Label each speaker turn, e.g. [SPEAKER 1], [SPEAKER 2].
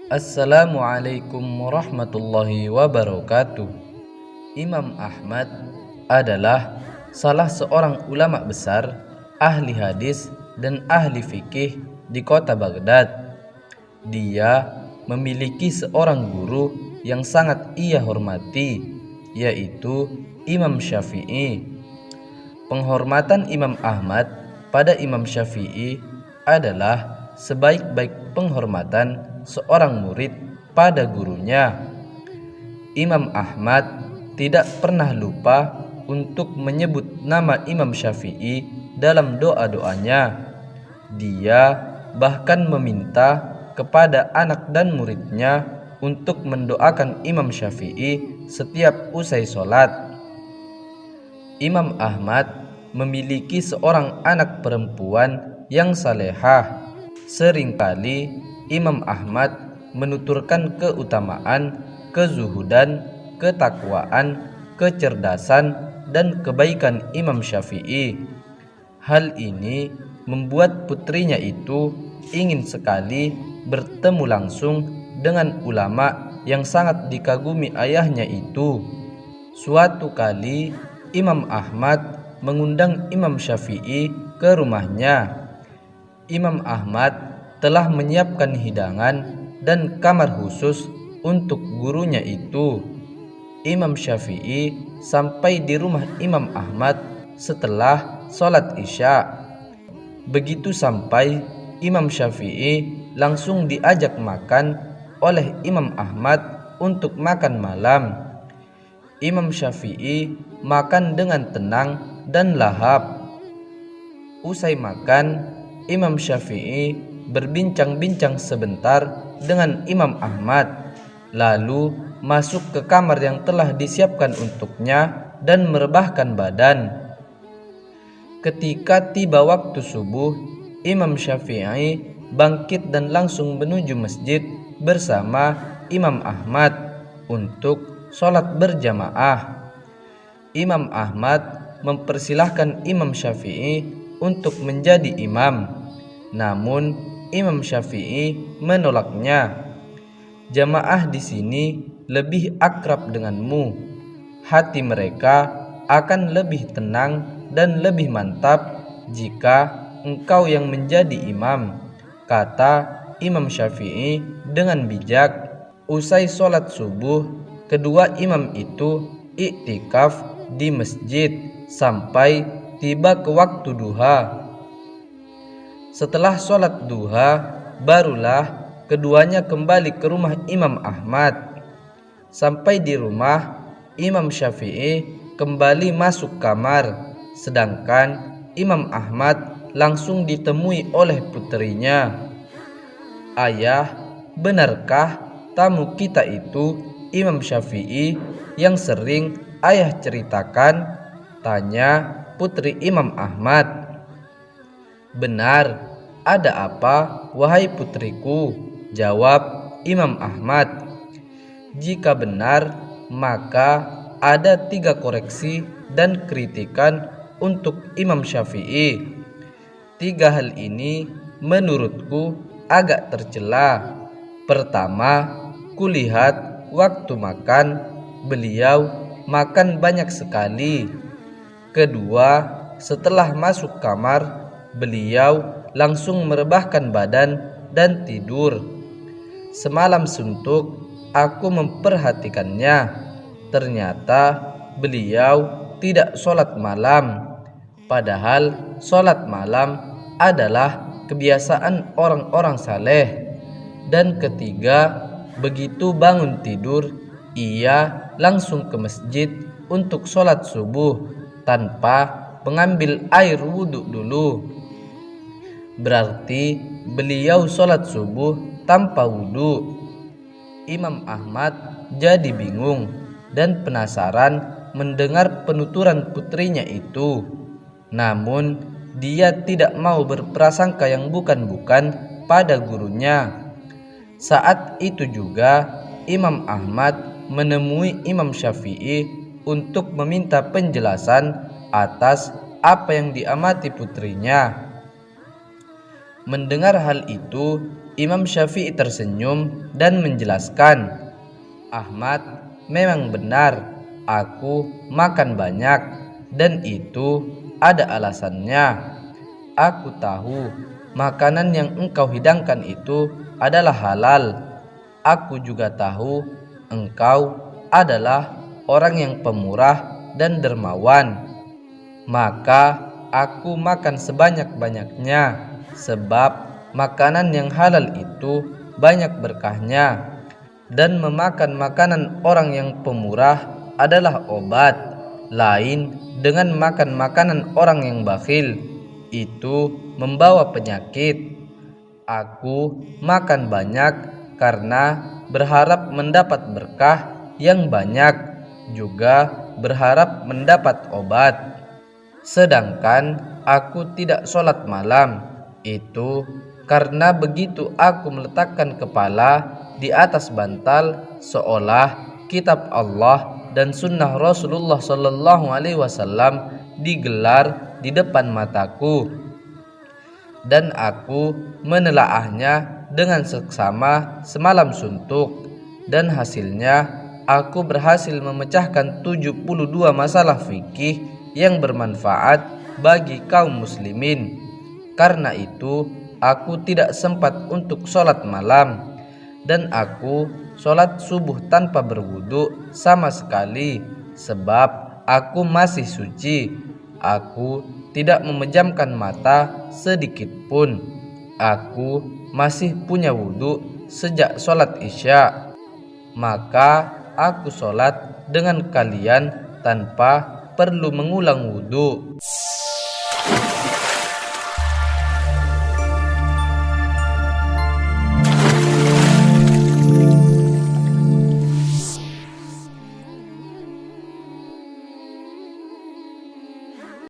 [SPEAKER 1] Assalamualaikum warahmatullahi wabarakatuh. Imam Ahmad adalah salah seorang ulama besar, ahli hadis dan ahli fikih di kota Baghdad. Dia memiliki seorang guru yang sangat ia hormati, yaitu Imam Syafi'i. Penghormatan Imam Ahmad pada Imam Syafi'i adalah sebaik-baik penghormatan seorang murid pada gurunya. Imam Ahmad tidak pernah lupa untuk menyebut nama Imam Syafi'i dalam doa-doanya. Dia bahkan meminta kepada anak dan muridnya untuk mendoakan Imam Syafi'i setiap usai sholat. Imam Ahmad memiliki seorang anak perempuan yang salehah. Seringkali Imam Ahmad menuturkan keutamaan, kezuhudan, ketakwaan, kecerdasan, dan kebaikan Imam Syafi'i. Hal ini membuat putrinya itu ingin sekali bertemu langsung dengan ulama yang sangat dikagumi ayahnya itu. Suatu kali Imam Ahmad mengundang Imam Syafi'i ke rumahnya. Imam Ahmad telah menyiapkan hidangan dan kamar khusus untuk gurunya itu. Imam Syafi'i sampai di rumah Imam Ahmad setelah sholat Isya. Begitu sampai, Imam Syafi'i langsung diajak makan oleh Imam Ahmad untuk makan malam. Imam Syafi'i makan dengan tenang dan lahap. Usai makan, Imam Syafi'i berbincang-bincang sebentar dengan Imam Ahmad, lalu masuk ke kamar yang telah disiapkan untuknya dan merebahkan badan. Ketika tiba waktu subuh, Imam Syafi'i bangkit dan langsung menuju masjid bersama Imam Ahmad untuk sholat berjamaah. Imam Ahmad mempersilahkan Imam Syafi'i untuk menjadi imam, namun Imam Syafi'i menolaknya. Jamaah di sini lebih akrab denganmu. Hati mereka akan lebih tenang dan lebih mantap jika engkau yang menjadi imam, kata Imam Syafi'i dengan bijak. Usai sholat subuh, kedua imam itu iktikaf di masjid sampai tiba ke waktu duha. Setelah sholat duha, barulah keduanya kembali ke rumah Imam Ahmad. Sampai di rumah, Imam Syafi'i kembali masuk kamar, sedangkan Imam Ahmad langsung ditemui oleh putrinya. "Ayah, benarkah tamu kita itu Imam Syafi'i yang sering ayah ceritakan?" tanya putri Imam Ahmad. "Benar, ada apa, wahai putriku?" jawab Imam Ahmad. "Jika benar, maka ada 3 koreksi dan kritikan untuk Imam Syafi'i. 3 hal ini menurutku agak tercela. Pertama, kulihat waktu makan, beliau makan banyak sekali. Kedua, setelah masuk kamar, beliau langsung merebahkan badan dan tidur. Semalam suntuk, aku memperhatikannya. Ternyata beliau tidak sholat malam, padahal sholat malam adalah kebiasaan orang-orang saleh. Dan ketiga, begitu bangun tidur, ia langsung ke masjid untuk sholat subuh tanpa mengambil air wudhu dulu. Berarti beliau sholat subuh tanpa wudhu." Imam Ahmad jadi bingung dan penasaran mendengar penuturan putrinya itu. Namun dia tidak mau berprasangka yang bukan-bukan pada gurunya. Saat itu juga Imam Ahmad menemui Imam Syafi'i untuk meminta penjelasan atas apa yang diamati putrinya. Mendengar hal itu, Imam Syafi'i tersenyum dan menjelaskan, "Ahmad, memang benar aku makan banyak dan itu ada alasannya. Aku tahu makanan yang engkau hidangkan itu adalah halal. Aku juga tahu engkau adalah orang yang pemurah dan dermawan. Maka aku makan sebanyak-banyaknya, sebab makanan yang halal itu banyak berkahnya. Dan memakan makanan orang yang pemurah adalah obat. Lain dengan makan makanan orang yang bakhil, itu membawa penyakit. Aku makan banyak karena berharap mendapat berkah yang banyak, juga berharap mendapat obat. Sedangkan aku tidak sholat malam, itu karena begitu aku meletakkan kepala di atas bantal, seolah kitab Allah dan sunnah Rasulullah SAW digelar di depan mataku, dan aku menelaahnya dengan seksama semalam suntuk, dan hasilnya aku berhasil memecahkan 72 masalah fikih yang bermanfaat bagi kaum muslimin. Karena itu aku tidak sempat untuk sholat malam, dan aku sholat subuh tanpa berwudu sama sekali, sebab aku masih suci. Aku tidak memejamkan mata sedikit pun. Aku masih punya wudu sejak sholat isya. Maka aku sholat dengan kalian tanpa perlu mengulang wudu."